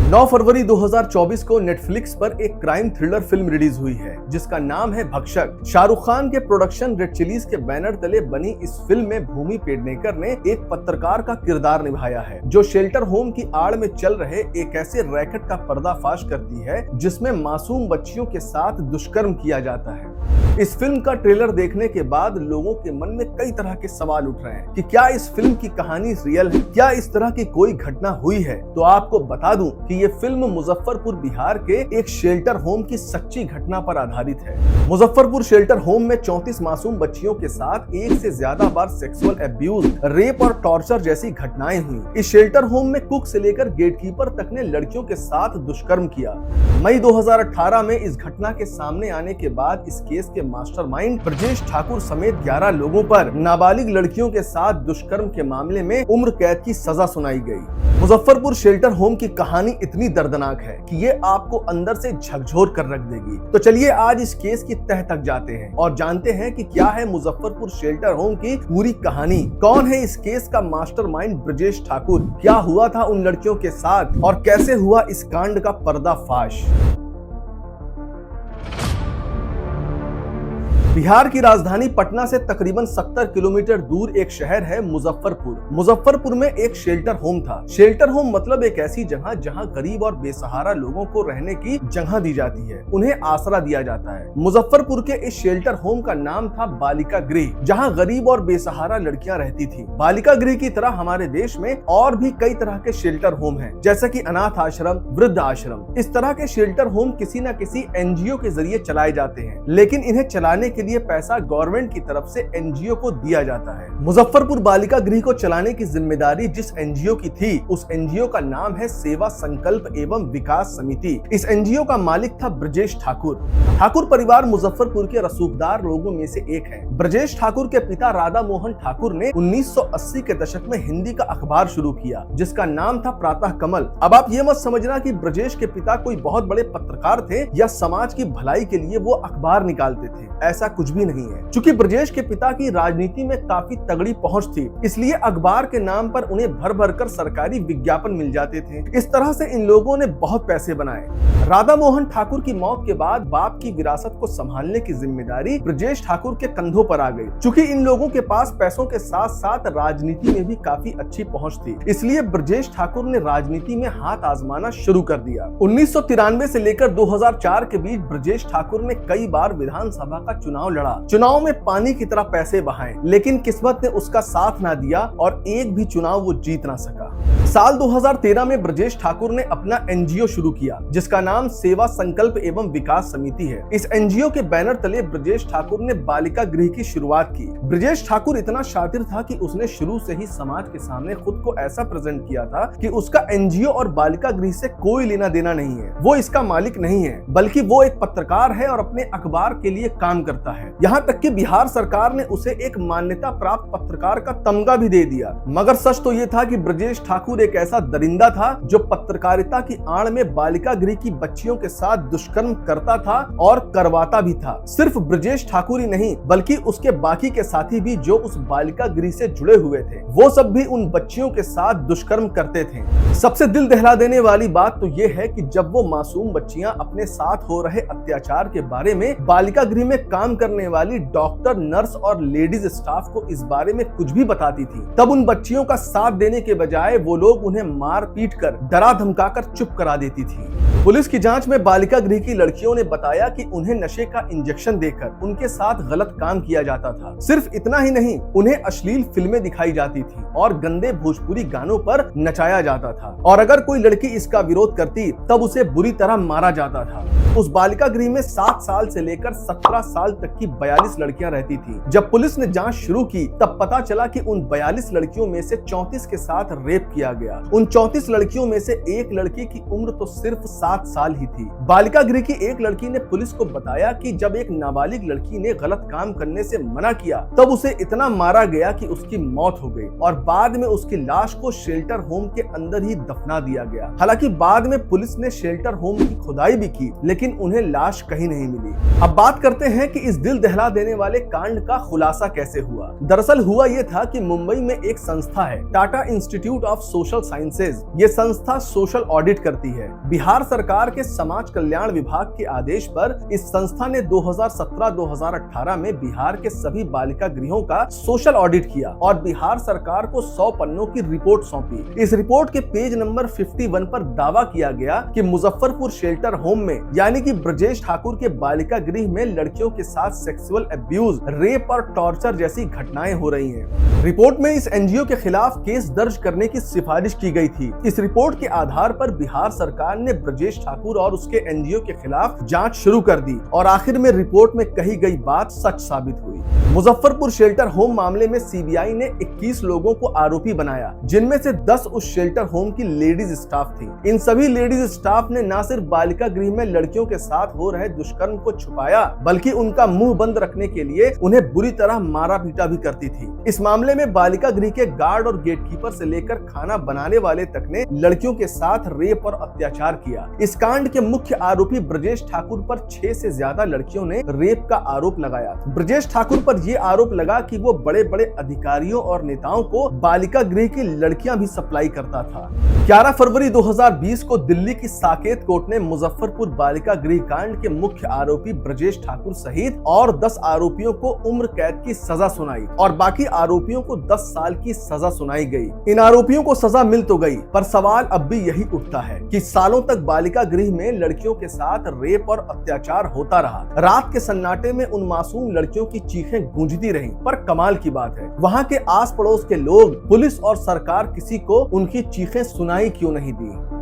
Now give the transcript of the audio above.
9 फरवरी 2024 को नेटफ्लिक्स पर एक क्राइम थ्रिलर फिल्म रिलीज हुई है जिसका नाम है भक्षक। शाहरुख खान के प्रोडक्शन रेड चिलीज के बैनर तले बनी इस फिल्म में भूमि पेडनेकर ने एक पत्रकार का किरदार निभाया है जो शेल्टर होम की आड़ में चल रहे एक ऐसे रैकेट का पर्दाफाश करती है जिसमें मासूम बच्चियों के साथ दुष्कर्म किया जाता है। इस फिल्म का ट्रेलर देखने के बाद लोगों के मन में कई तरह के सवाल उठ रहे हैं कि क्या इस फिल्म की कहानी रियल है, क्या इस तरह की कोई घटना हुई है। तो आपको बता दूं कि ये फिल्म मुजफ्फरपुर बिहार के एक शेल्टर होम की सच्ची घटना पर आधारित है। मुजफ्फरपुर शेल्टर होम में 34 मासूम बच्चियों के साथ एक से ज्यादा बार सेक्सुअल एब्यूज, रेप और टॉर्चर जैसी घटनाएं हुई। इस शेल्टर होम में कुक से लेकर गेटकीपर तक ने लड़कियों के साथ दुष्कर्म किया। मई 2018 में इस घटना के सामने आने के बाद इस केस के मास्टरमाइंड ब्रजेश ठाकुर समेत 11 लोगों पर नाबालिग लड़कियों के साथ दुष्कर्म के मामले में उम्र कैद की सजा सुनाई गई। मुजफ्फरपुर शेल्टर होम की कहानी इतनी दर्दनाक है कि ये आपको अंदर से झकझोर कर रख देगी। तो चलिए आज इस केस की तह तक जाते हैं और जानते हैं कि क्या है मुजफ्फरपुर शेल्टर होम की पूरी कहानी, कौन है इस केस का मास्टरमाइंड ब्रजेश ठाकुर, क्या हुआ था उन लड़कियों के साथ और कैसे हुआ इस कांड का पर्दाफाश। बिहार की राजधानी पटना से तकरीबन 70 किलोमीटर दूर एक शहर है मुजफ्फरपुर। मुजफ्फरपुर में एक शेल्टर होम था। शेल्टर होम मतलब एक ऐसी जगह जहां गरीब और बेसहारा लोगों को रहने की जगह दी जाती है, उन्हें आसरा दिया जाता है। मुजफ्फरपुर के इस शेल्टर होम का नाम था बालिका गृह, जहां गरीब और बेसहारा लड़कियां रहती थी। बालिका गृह की तरह हमारे देश में और भी कई तरह के शेल्टर होम हैं, जैसे कि अनाथ आश्रम, वृद्ध आश्रम। इस तरह के शेल्टर होम किसी न किसी एनजीओ के जरिए चलाए जाते हैं, लेकिन इन्हें चलाने के लिए पैसा गवर्नमेंट की तरफ से एनजीओ को दिया जाता है। मुजफ्फरपुर बालिका गृह को चलाने की जिम्मेदारी जिस एनजीओ की थी, उस एनजीओ का नाम है सेवा संकल्प एवं विकास समिति। इस एनजीओ का मालिक था ब्रजेश ठाकुर। ठाकुर परिवार मुजफ्फरपुर के रसूखदार लोगों में से एक है। ब्रजेश ठाकुर के पिता राधा मोहन ठाकुर ने 1980 के दशक में हिंदी का अखबार शुरू किया जिसका नाम था प्रातः कमल। अब आप ये मत समझना कि ब्रजेश के पिता कोई बहुत बड़े पत्रकार थे या समाज की भलाई के लिए वो अखबार निकालते थे, ऐसा कुछ भी नहीं है। चूंकि ब्रजेश के पिता की राजनीति में काफी तगड़ी पहुंच थी, इसलिए अखबार के नाम पर उन्हें भर भर कर सरकारी विज्ञापन मिल जाते थे। इस तरह से इन लोगों ने बहुत पैसे बनाए। राधा मोहन ठाकुर की मौत के बाद बाप की विरासत को संभालने की जिम्मेदारी ब्रजेश ठाकुर के कंधों पर आ गई। चूंकि इन लोगों के पास पैसों के साथ साथ राजनीति में भी काफी अच्छी पहुंच थी, इसलिए ब्रजेश ठाकुर ने राजनीति में हाथ आजमाना शुरू कर दिया। 1993 से लेकर 2004 के बीच ब्रजेश ठाकुर ने कई बार विधानसभा का चुनाव लड़ा। चुनाव में पानी की तरह पैसे बहाए, लेकिन किस्मत ने उसका साथ ना दिया और एक भी चुनाव वो जीत ना सका। साल 2013 में ब्रजेश ठाकुर ने अपना एनजीओ शुरू किया जिसका नाम सेवा संकल्प एवं विकास समिति है। इस एनजीओ के बैनर तले ब्रजेश ठाकुर ने बालिका गृह की शुरुआत की। ब्रजेश ठाकुर इतना शातिर था कि उसने शुरू से ही समाज के सामने खुद को ऐसा प्रेजेंट किया था कि उसका एनजीओ और बालिका गृह से कोई लेना देना नहीं है, वो इसका मालिक नहीं है, बल्कि वो एक पत्रकार है और अपने अखबार के लिए काम करता है। यहाँ तक कि बिहार सरकार ने उसे एक मान्यता प्राप्त पत्रकार का तमगा भी दे दिया। मगर सच तो ये था कि ब्रजेश ठाकुर एक ऐसा दरिंदा था जो पत्रकारिता की आड़ में बालिका गृह की बच्चियों के साथ दुष्कर्म करता था और करवाता भी था। सिर्फ ब्रजेश ठाकुर ही नहीं बल्कि उसके बाकी के साथी भी जो उस बालिका गृह से जुड़े हुए थे, वो सब भी उन बच्चियों के साथ दुष्कर्म करते थे। सबसे दिल दहला देने वाली बात तो ये है कि जब वो मासूम बच्चियां अपने साथ हो रहे अत्याचार के बारे में बालिका गृह में काम करने वाली डॉक्टर, नर्स और लेडीज स्टाफ को इस बारे में कुछ भी बताती थी, तब उन बच्चियों का साथ देने के बजाय वो लोग उन्हें मार पीट कर, डरा धमकाकर चुप करा देती थी। पुलिस की जांच में बालिका गृह की लड़कियों ने बताया कि उन्हें नशे का इंजेक्शन देकर उनके साथ गलत काम किया जाता था। सिर्फ इतना ही नहीं, उन्हें अश्लील फिल्में दिखाई जाती थी और गंदे भोजपुरी गानों पर नचाया जाता था और अगर कोई लड़की इसका विरोध करती तब उसे बुरी तरह मारा जाता था। उस बालिका गृह में 7 साल से लेकर 17 साल तक की 42 लड़कियां रहती थी। जब पुलिस ने जांच शुरू की तब पता चला कि उन 42 लड़कियों में से 34 के साथ रेप किया गया। उन 34 लड़कियों में से एक लड़की की उम्र तो सिर्फ 7 7 साल ही थी। बालिका गृह की एक लड़की ने पुलिस को बताया कि जब एक नाबालिग लड़की ने गलत काम करने से मना किया तब उसे इतना मारा गया कि उसकी मौत हो गई और बाद में उसकी लाश को शेल्टर होम के अंदर ही दफना दिया गया। हालांकि बाद में पुलिस ने शेल्टर होम की खुदाई भी की, लेकिन उन्हें लाश कहीं नहीं मिली। अब बात करते हैं कि इस दिल दहला देने वाले कांड का खुलासा कैसे हुआ। दरअसल हुआ यह था कि मुंबई में एक संस्था है, Tata institute of social sciences. ये संस्था सोशल ऑडिट करती है। बिहार सरकार के समाज कल्याण विभाग के आदेश पर इस संस्था ने 2017-2018 में बिहार के सभी बालिका गृहों का सोशल ऑडिट किया और बिहार सरकार को 100 पन्नों की रिपोर्ट सौंपी। इस रिपोर्ट के पेज नंबर 51 पर दावा किया गया कि मुजफ्फरपुर शेल्टर होम में यानी कि ब्रजेश ठाकुर के बालिका गृह में लड़कियों के साथ सेक्सुअल अब्यूज, रेप और टॉर्चर जैसी घटनाएं हो रही हैं। रिपोर्ट में इस एनजीओ के खिलाफ केस दर्ज करने की सिफारिश की गई थी। इस रिपोर्ट के आधार पर बिहार सरकार ने ब्रजेश ठाकुर और उसके एनजीओ के खिलाफ जांच शुरू कर दी और आखिर में रिपोर्ट में कही गई बात सच साबित हुई। मुजफ्फरपुर शेल्टर होम मामले में सीबीआई ने 21 लोगों को आरोपी बनाया, जिनमें से 10 उस शेल्टर होम की लेडीज स्टाफ थी। इन सभी लेडीज स्टाफ ने न सिर्फ बालिका गृह में लड़कियों के साथ हो रहे दुष्कर्म को छुपाया, बल्कि उनका मुंह बंद रखने के लिए उन्हें बुरी तरह मारा पीटा भी करती थी। इस मामले में बालिका गृह के गार्ड और गेटकीपर से लेकर खाना बनाने वाले तक ने लड़कियों के साथ रेप और अत्याचार किया। इस कांड के मुख्य आरोपी ब्रजेश ठाकुर पर 6 से ज्यादा लड़कियों ने रेप का आरोप लगाया। ब्रजेश ठाकुर पर यह आरोप लगा कि वो बड़े बड़े अधिकारियों और नेताओं को बालिका गृह की लड़कियां भी सप्लाई करता था। 11 फरवरी 2020 को दिल्ली की साकेत कोर्ट ने मुजफ्फरपुर बालिका गृह कांड के मुख्य आरोपी ब्रजेश ठाकुर सहित और 10 आरोपियों को उम्र कैद की सजा सुनाई और बाकी आरोपियों को 10 साल की सजा सुनाई गई। इन आरोपियों को सजा मिल तो गई, पर सवाल अब भी यही उठता है कि सालों तक बालिका गृह में लड़कियों के साथ रेप और अत्याचार होता रहा। रात के सन्नाटे में उन मासूम लड़कियों की चीखें गूंजती रहीं, पर कमाल की बात है वहाँ के आस पड़ोस के लोग, पुलिस और सरकार किसी को उनकी चीखें सुनाई क्यों नहीं दी।